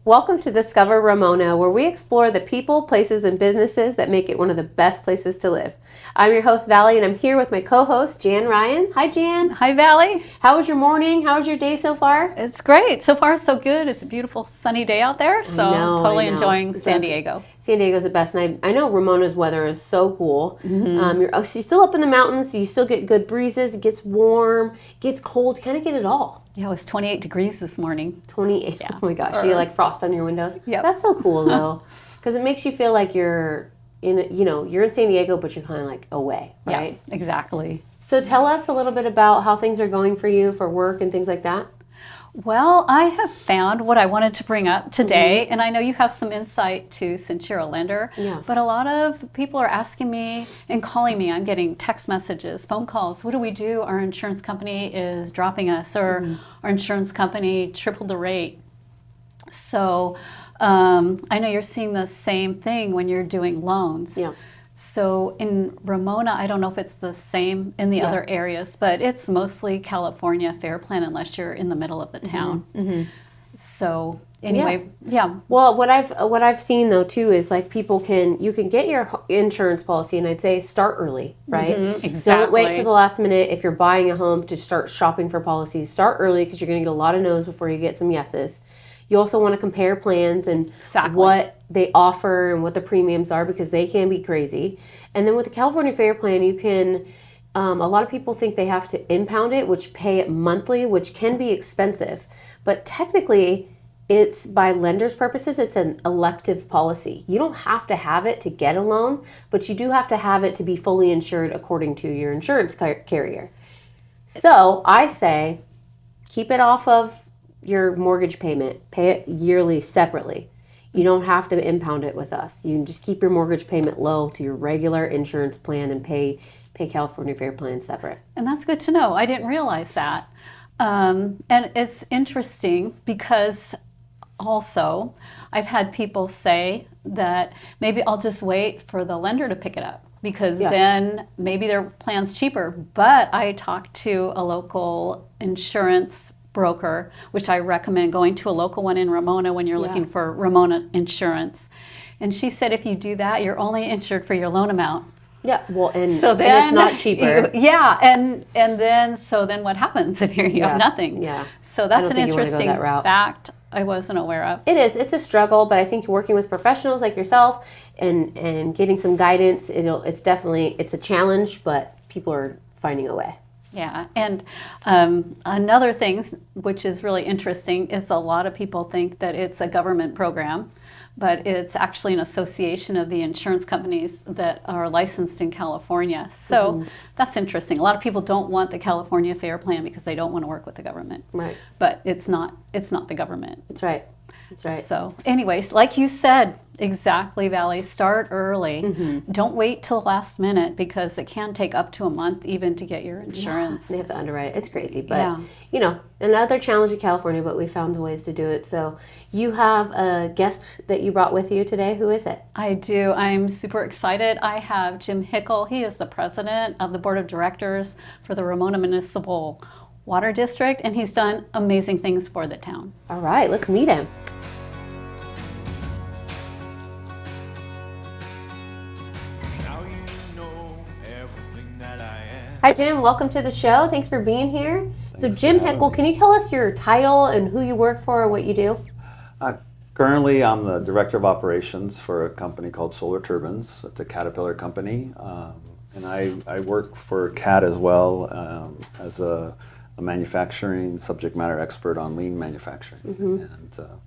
Welcome to Discover Ramona, where we explore the people, places, and businesses that make it one of the best places to live. I'm your host, Valley, and I'm here with my co-host, Jan Ryan. Hi, Jan. Hi, Valley. How was your morning? How was your day so far? It's great. So far, so good. It's a beautiful sunny day out there, so totally enjoying San Diego. San Diego's the best, and I know Ramona's weather is so cool. You're still up in the mountains, so you still get good breezes. It gets warm, gets cold, you kind of get it all. Yeah, it was 28 degrees this morning. 28. Yeah. Oh my gosh, so you like frost on your windows? Yep. That's so cool though, because it makes you feel like you're you're in San Diego, but you're kind of like away, right? Yeah, exactly. So tell us a little bit about how things are going for you for work and things like that. Well, I have found what I wanted to bring up today, and I know you have some insight too since you're a lender, but a lot of people are asking me and calling me. I'm getting text messages, phone calls. What do we do? Our insurance company is dropping us, or our insurance company tripled the rate. So I know you're seeing the same thing when you're doing loans. Yeah. So in Ramona, I don't know if it's the same in the other areas, but it's mostly California Fair Plan unless you're in the middle of the town. So anyway, Well, what I've seen though too is like you can get your insurance policy, and I'd say start early, right? Exactly. Don't wait till the last minute if you're buying a home to start shopping for policies. Start early because you're going to get a lot of no's before you get some yeses. You also want to compare plans and what they offer and what the premiums are, because they can be crazy. And then with the California Fair Plan, you can, a lot of people think they have to impound it, which pay it monthly, which can be expensive. But technically, it's by lenders' purposes, it's an elective policy. You don't have to have it to get a loan, but you do have to have it to be fully insured according to your insurance carrier. So I say keep it off of your mortgage payment, pay it yearly separately. You don't have to impound it with us. You can just keep your mortgage payment low to your regular insurance plan and pay California Fair Plan separate. And that's good to know. I didn't realize that. And it's interesting because also I've had people say that maybe I'll just wait for the lender to pick it up, because then maybe their plan's cheaper. But I talked to a local insurance broker, which I recommend going to a local one in Ramona when you're looking for Ramona insurance. And she said if you do that, you're only insured for your loan amount. Yeah, well, and it's not cheaper. And then what happens if you have nothing? Yeah. So that's an interesting fact I wasn't aware of. It is. It's a struggle, but I think working with professionals like yourself and getting some guidance, it's a challenge, but people are finding a way. Yeah, and another thing which is really interesting is a lot of people think that it's a government program, but it's actually an association of the insurance companies that are licensed in California. So that's interesting. A lot of people don't want the California Fair Plan because they don't want to work with the government. Right. But it's not the government. That's right. That's right. So anyways, like you said, exactly, Valley, start early. Don't wait till the last minute, because it can take up to a month even to get your insurance. They have to underwrite it. It's crazy. But, another challenge in California, but we found ways to do it. So you have a guest that you brought with you today. Who is it? I do. I'm super excited. I have Jim Hickle. He is the president of the board of directors for the Ramona Municipal Water District, and he's done amazing things for the town. All right, let's meet him. Hi, Jim. Welcome to the show. Thanks for being here. So, Jim Hickle, can you tell us your title and who you work for and what you do? Currently, I'm the Director of Operations for a company called Solar Turbines. It's a Caterpillar company. And I work for CAT as well as a manufacturing subject matter expert on lean manufacturing. And so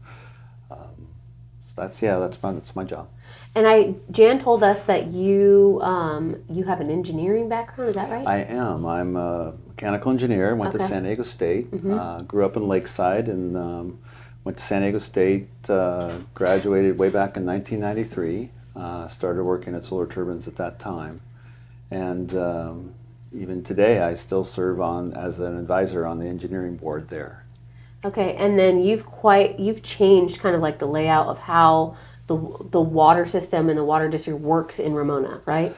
that's my job. And Jan told us that you have an engineering background. Is that right? I am. I'm a mechanical engineer. Went to San Diego State. Grew up in Lakeside and went to San Diego State. Graduated way back in 1993. Started working at Solar Turbines at that time, and even today I still serve as an advisor on the engineering board there. Okay, and then you've changed kind of like the layout of how the water system and the water district works in Ramona, right?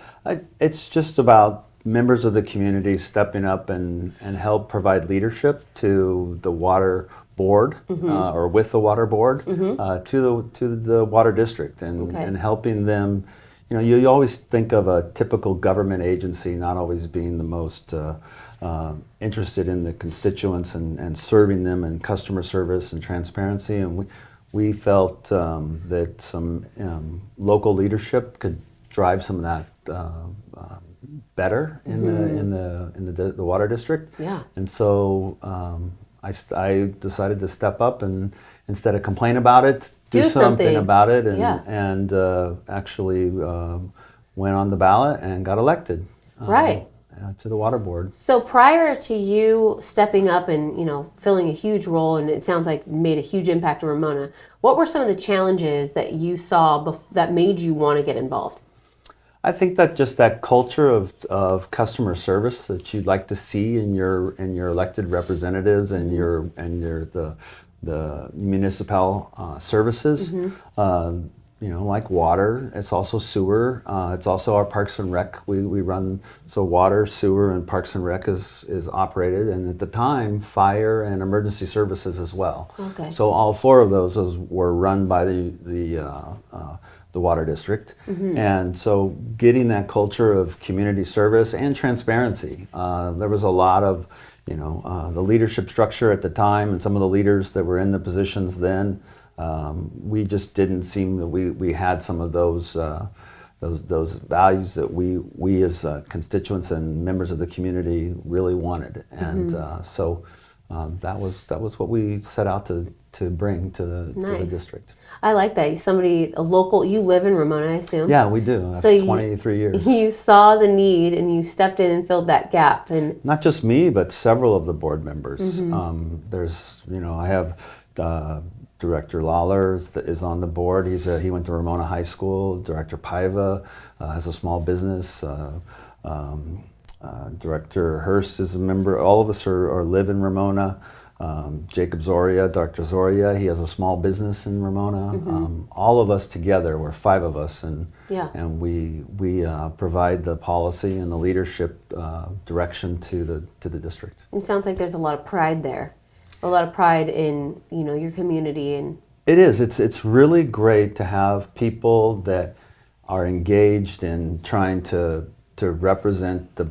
It's just about members of the community stepping up and help provide leadership to the water board or with the water board to the water district and helping them. You always think of a typical government agency not always being the most interested in the constituents and serving them in customer service and transparency, and we felt that some local leadership could drive some of that better in the water district. Yeah. And so I decided to step up and instead of complain about it, do something about it, and actually went on the ballot and got elected. To the water board. So prior to you stepping up and filling a huge role, and it sounds like made a huge impact on Ramona, what were some of the challenges that you saw that made you want to get involved? I think that just that culture of customer service that you'd like to see in your elected representatives and the municipal services. Like water, it's also sewer, it's also our Parks and Rec. We run, so water, sewer, and Parks and Rec is operated, and at the time, fire and emergency services as well. Okay. So all four of those were run by the water district, and so getting that culture of community service and transparency. There was a lot of, the leadership structure at the time, and some of the leaders that were in the positions then. We just didn't seem that we had some of those values that we as constituents and members of the community really wanted, and so that was what we set out to bring to the district. I like that. A local. You live in Ramona, I assume. Yeah, we do. After 23 years. You saw the need and you stepped in and filled that gap. And not just me, but several of the board members. There's, I have. Director Lawler is on the board. He went to Ramona High School. Director Paiva has a small business. Director Hurst is a member. All of us live in Ramona. Jacob Zoria, Dr. Zoria, he has a small business in Ramona. All of us together, we're 5 of us, and we provide the policy and the leadership direction to the district. It sounds like there's a lot of pride there. A lot of pride in your community. And it is. It's really great to have people that are engaged in trying to represent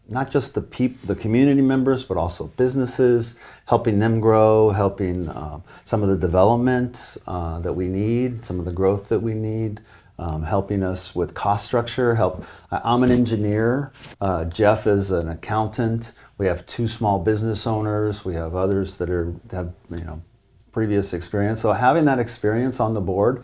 not just the community members, but also businesses, helping them grow, helping some of the development that we need, some of the growth that we need. Helping us with cost structure. I'm an engineer. Jeff is an accountant. We have 2 small business owners. We have others that have previous experience. So having that experience on the board,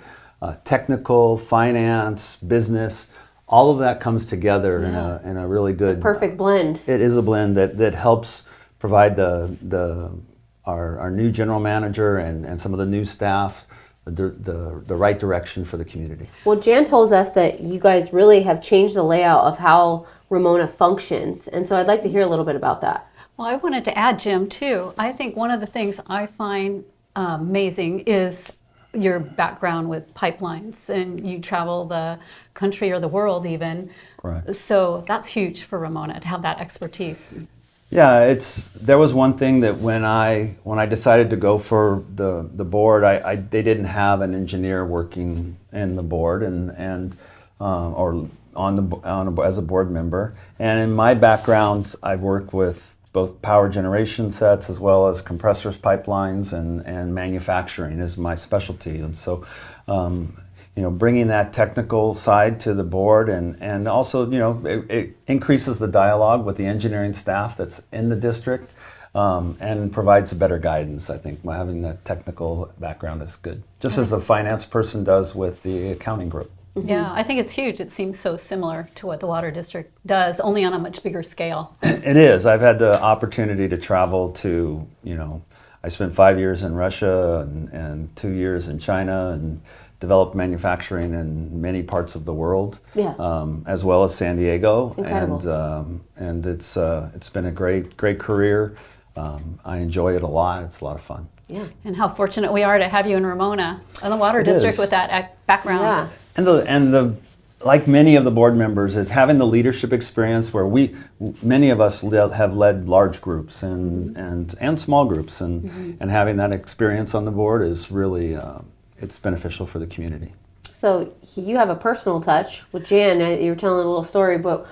technical, finance, business, all of that comes together in a really good perfect blend. It is a blend that helps provide our new general manager and some of the new staff the right direction for the community. Well, Jan told us that you guys really have changed the layout of how Ramona functions, and so I'd like to hear a little bit about that. Well, I wanted to add, Jim, too. I think one of the things I find amazing is your background with pipelines, and you travel the country or the world even. Correct. So that's huge for Ramona to have that expertise. Yeah, there was one thing that when I decided to go for the board, they didn't have an engineer working in the board or as a board member. And in my background, I've worked with both power generation sets as well as compressors, pipelines, and manufacturing is my specialty. And so, bringing that technical side to the board and also, it increases the dialogue with the engineering staff that's in the district and provides better guidance. I think having that technical background is good, just as a finance person does with the accounting group. Yeah, I think it's huge. It seems so similar to what the Water District does, only on a much bigger scale. It is. I've had the opportunity to travel to, I spent 5 years in Russia and 2 years in China and developed manufacturing in many parts of the world, as well as San Diego. It's incredible. And it's been a great career. I enjoy it a lot. It's a lot of fun. Yeah, and how fortunate we are to have you in Ramona and the Water District with that background. Yeah. And like many of the board members, it's having the leadership experience where many of us have led large groups and small groups, and having that experience on the board is really it's beneficial for the community. So you have a personal touch with Jan. You were telling a little story, but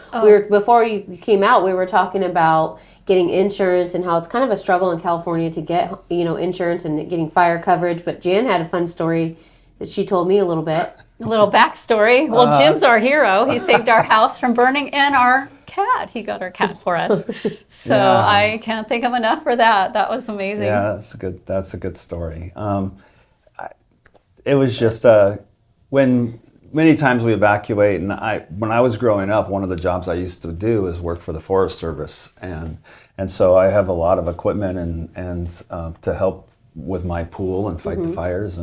before you came out, we were talking about getting insurance and how it's kind of a struggle in California to get insurance and getting fire coverage. But Jan had a fun story that she told me a little bit. A little backstory. Well, Jim's our hero. He saved our house from burning and our cat. He got our cat for us. So I can't think of enough for that. That was amazing. Yeah, that's a good story. It was just when many times we evacuate, and when I was growing up, one of the jobs I used to do is work for the Forest Service, and so I have a lot of equipment and to help with my pool and fight the fires.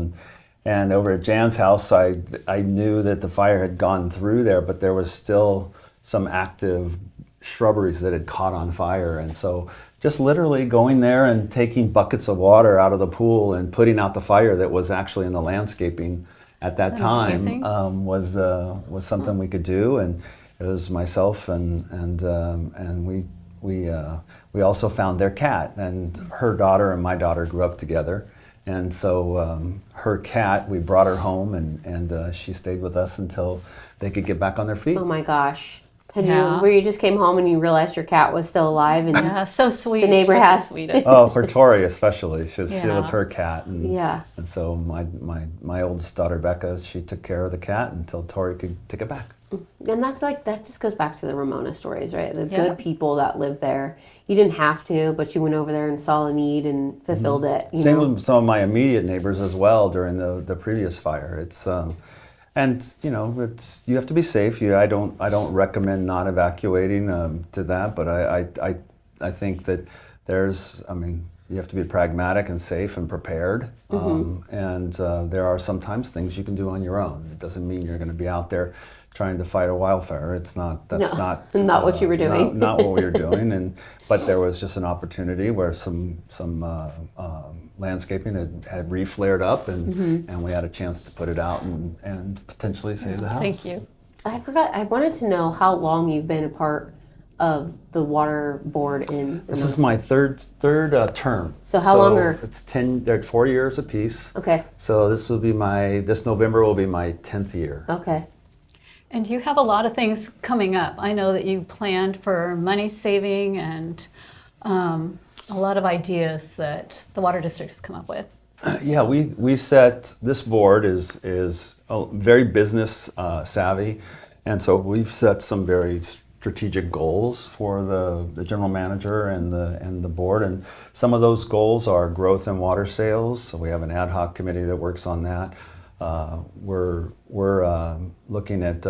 And over at Jan's house, I knew that the fire had gone through there, but there was still some active shrubberies that had caught on fire. And so just literally going there and taking buckets of water out of the pool and putting out the fire that was actually in the landscaping at that time was something we could do. And it was myself and we also found their cat, and her daughter and my daughter grew up together. And so her cat, we brought her home, and she stayed with us until they could get back on their feet. Oh my gosh. Where you just came home and you realized your cat was still alive, and so sweet. The neighbor has the sweetest. Oh, for Tori especially, she was her cat, and and so my oldest daughter Becca, she took care of the cat until Tori could take it back. And that just goes back to the Ramona stories, right? The good people that live there. You didn't have to, but you went over there and saw a need and fulfilled it. Same with some of my immediate neighbors as well during the previous fire. It's and you have to be safe. I don't recommend not evacuating to that, but I think that you have to be pragmatic and safe and prepared. And there are sometimes things you can do on your own. It doesn't mean you're going to be out there trying to fight a wildfire. Not what you were doing. Not what we were doing. But there was just an opportunity where some landscaping had re-flared up, and we had a chance to put it out and potentially save the house. Thank you. I wanted to know how long you've been a part of the water board in. This is my third term. So how long are? It's 4 years apiece. Okay. So this November will be my 10th year. Okay. And you have a lot of things coming up. I know that you planned for money saving and a lot of ideas that the Water District has come up with. Yeah, we set, this board is very business savvy, and so we've set some very strategic goals for the general manager and the board, and some of those goals are growth in water sales. So we have an ad hoc committee that works on that. We're looking at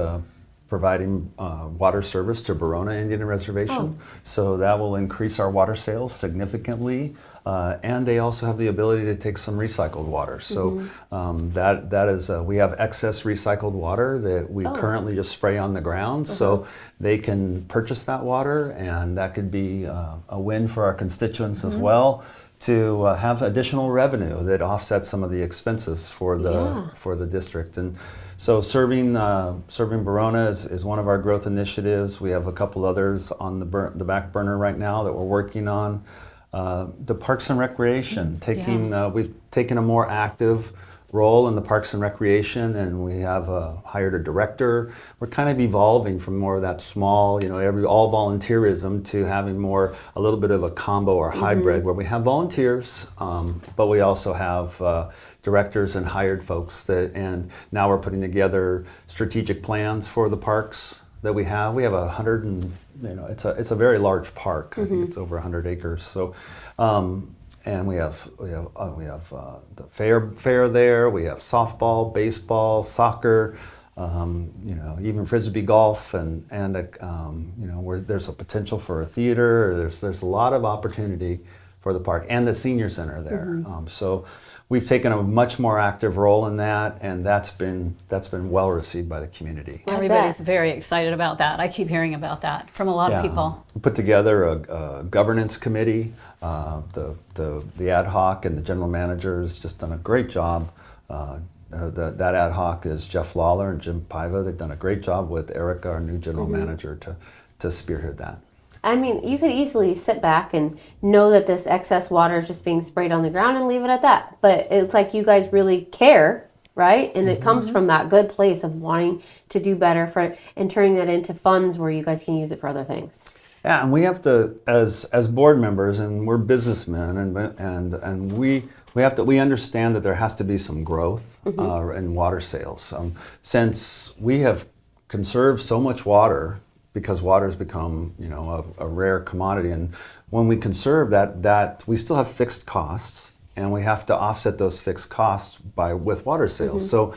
providing water service to Verona Indian Reservation. So that will increase our water sales significantly. And they also have the ability to take some recycled water. So that is, we have excess recycled water that we currently just spray on the ground. So they can purchase that water, and that could be a win for our constituents as well, to have additional revenue that offsets some of the expenses for the district. And so serving Verona is one of our growth initiatives. We have a couple others on the back burner right now that we're working on. The Parks and Recreation, we've taken a more active role in the Parks and Recreation, and we have hired a director. We're kind of evolving from more of that small, all volunteerism, to having a little bit of a combo or hybrid, where we have volunteers, but we also have directors and hired folks and now we're putting together strategic plans for the parks that we have. We have 100 and, it's a very large park. I think it's over 100 acres. So, and we have the fair there. We have softball, baseball, soccer, even frisbee golf, and where there's a potential for a theater. There's a lot of opportunity for the park and the senior center there. So we've taken a much more active role in that, and that's been well received by the community. Everybody's very excited about that. I keep hearing about that from a lot of people. We put together a governance committee. The ad hoc and the general manager has just done a great job that ad hoc is Jeff Lawler and Jim Paiva. They've done a great job with Erica, our new general manager, to spearhead that. I mean, you could easily sit back and know that this excess water is just being sprayed on the ground and leave it at that. But it's like you guys really care, right? And it comes from that good place of wanting to do better and turning that into funds where you guys can use it for other things. Yeah, and we have to, as board members, and we're businessmen, and we understand that there has to be some growth in water sales. Since we have conserved so much water, because water has become, a rare commodity, and when we conserve that we still have fixed costs, and we have to offset those fixed costs with water sales. So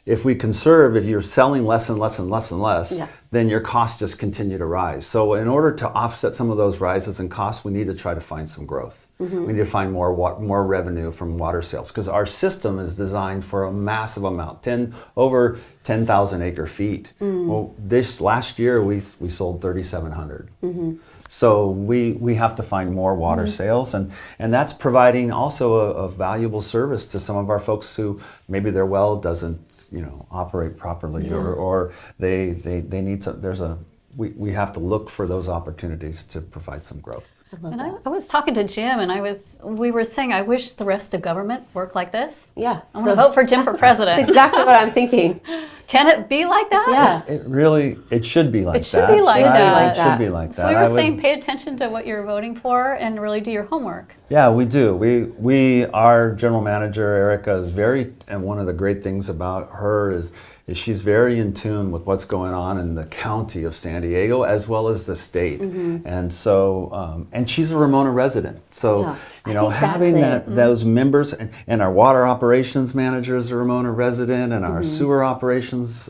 if we conserve, if you're selling less and less and less and less, then your costs just continue to rise. So in order to offset some of those rises in costs, we need to try to find some growth. We need to find more revenue from water sales, because our system is designed for a massive amount, over 10,000 acre feet. Well, this last year we sold 3,700. So we have to find more water sales, and that's providing also a valuable service to some of our folks who maybe their well doesn't operate properly, or they need some. We have to look for those opportunities to provide some growth. And I was talking to Jim, and we were saying, I wish the rest of government worked like this. Yeah. I want to vote for Jim for president. That's exactly what I'm thinking. Can it be like that? Yeah. It should be like that. It should be like that. It should be like that. So we were saying pay attention to what you're voting for and really do your homework. Yeah, we do. Our general manager, Erica, is and one of the great things about her is she's very in tune with what's going on in the county of San Diego as well as the state. And so, and she's a Ramona resident. So, having those members, and our water operations manager is a Ramona resident, and our sewer operations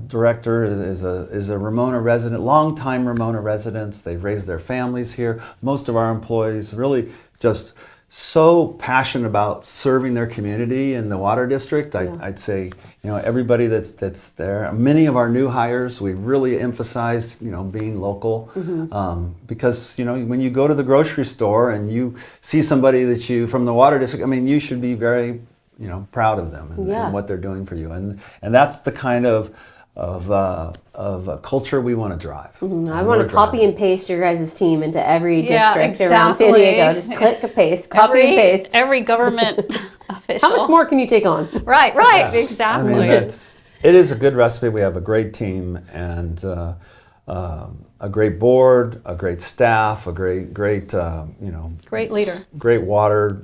director is a Ramona resident, longtime Ramona residents. They've raised their families here. Most of our employees really just so passionate about serving their community in the water district. I'd say, everybody that's there. Many of our new hires, we really emphasize, being local, because when you go to the grocery store and you see somebody from the water district, you should be very, proud of them and what they're doing for you, and that's the kind of a culture we want to drive. I want to copy and paste your guys' team into every district around San Diego. Just click and paste, copy and paste. Every government official. How much more can you take on? Right, exactly. It is a good recipe. We have a great team, and a great board, a great staff, a great great leader, great water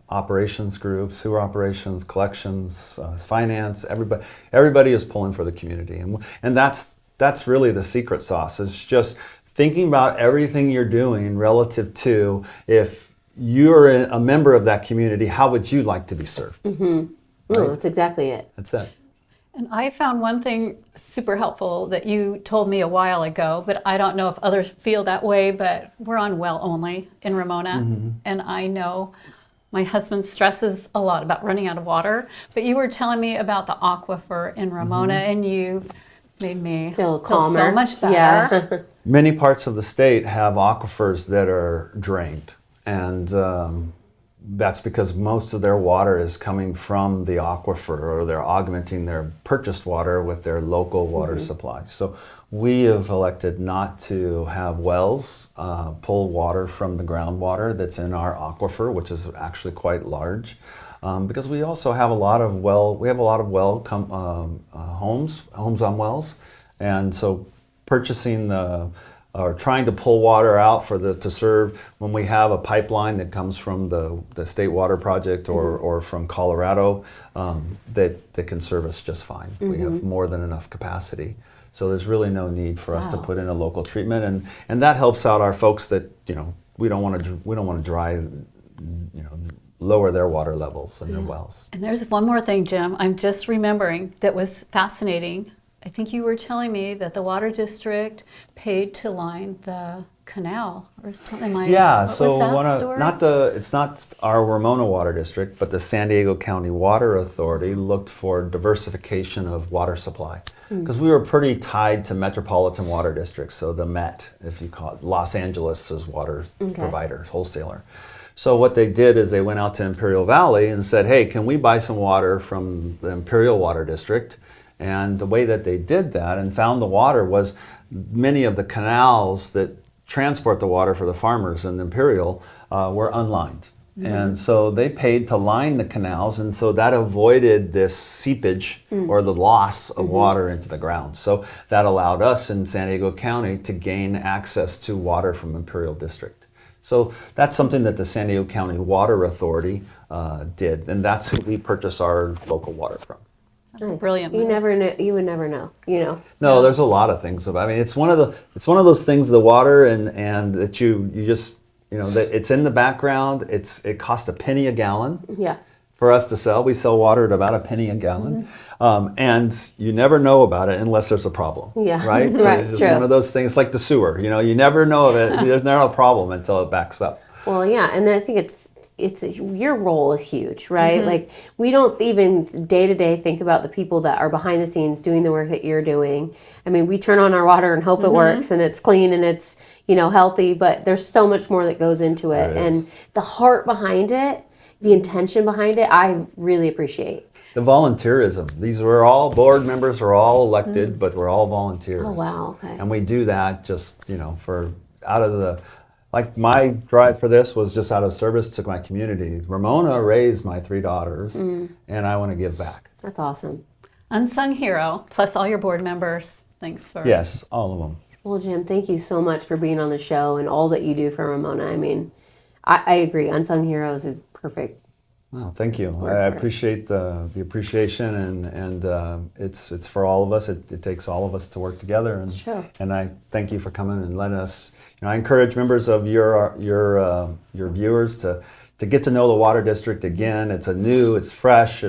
operations group, sewer operations, collections, finance. Everybody is pulling for the community, and that's really the secret sauce. Is just thinking about everything you're doing relative to, if you're a member of that community, how would you like to be served? Right? That's exactly it. That's it. And I found one thing super helpful that you told me a while ago, but I don't know if others feel that way, but we're on well only in Ramona. And I know my husband stresses a lot about running out of water, but you were telling me about the aquifer in Ramona, and you made me feel calmer. So much better. Yeah. Many parts of the state have aquifers that are drained, and that's because most of their water is coming from the aquifer, or they're augmenting their purchased water with their local water supply. So we have elected not to have wells pull water from the groundwater that's in our aquifer, which is actually quite large, because we also have a lot of homes on wells, and so purchasing or trying to pull water out to serve when we have a pipeline that comes from the State Water Project or from Colorado, that can serve us just fine. We have more than enough capacity. So there's really no need for us to put in a local treatment, and that helps out our folks that we don't want to lower their water levels in their wells. And there's one more thing, Jim, I'm just remembering that was fascinating. I think you were telling me that the water district paid to line the canal or something like that. Yeah, so it's not our Ramona Water District, but the San Diego County Water Authority looked for diversification of water supply, because we were pretty tied to metropolitan water districts, so the Met, if you call it, Los Angeles as water providers, wholesaler. So what they did is they went out to Imperial Valley and said, hey, can we buy some water from the Imperial Water District? And the way that they did that and found the water was many of the canals that transport the water for the farmers in Imperial were unlined. And so they paid to line the canals, and so that avoided this seepage or the loss of water into the ground. So that allowed us in San Diego County to gain access to water from Imperial District. So that's something that the San Diego County Water Authority did, and that's who we purchase our local water from. That's brilliant. You never know. You would never know. You know. No, there's a lot of things about. I mean, it's one of those things. The water and that you just. You know, that it's in the background. It costs a penny a gallon. Yeah. For us to sell, we sell water at about a penny a gallon, and you never know about it unless there's a problem. Yeah. Right. So it's just one of those things, like the sewer. You know, you never know of it. There's not a problem until it backs up. Well, yeah, and I think your role is huge, right? Like, we don't even day to day think about the people that are behind the scenes doing the work that you're doing. I mean, we turn on our water and hope it works and it's clean and it's, you know, healthy, but there's so much more that goes into it. And the heart behind it, the intention behind it, I really appreciate. The volunteerism. These were all board members, are all elected, but we're all volunteers. Oh, wow. Okay. And we do that just, you know, like my drive for this was just out of service to my community. Ramona raised my 3 daughters, and I want to give back. That's awesome. Unsung hero, plus all your board members. Thanks for... Yes, all of them. Well, Jim, thank you so much for being on the show and all that you do for Ramona. I mean, I agree. Unsung hero is a perfect. Well, thank you. I appreciate the appreciation, and it's for all of us. It takes all of us to work together, and I thank you for coming and letting us. You know, I encourage members of your viewers to get to know the Water District again. It's fresh.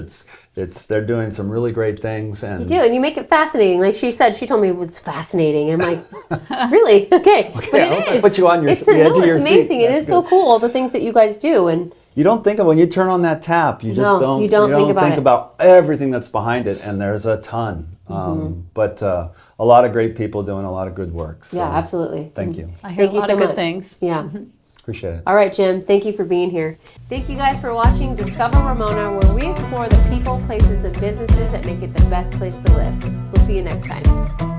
They're doing some really great things, and you do, and you make it fascinating. Like she said, she told me it was fascinating, and I'm like, really? Okay, but it is. Put you on the edge of your it's seat. amazing. It is so cool, all the things that you guys do, and. You don't think of when you turn on that tap. You just don't. You don't think about everything that's behind it, and there's a ton. But a lot of great people doing a lot of good work. So yeah, absolutely. Thank you. I hear a lot of good things. Yeah. Appreciate it. All right, Jim. Thank you for being here. Thank you guys for watching Discover Ramona, where we explore the people, places, and businesses that make it the best place to live. We'll see you next time.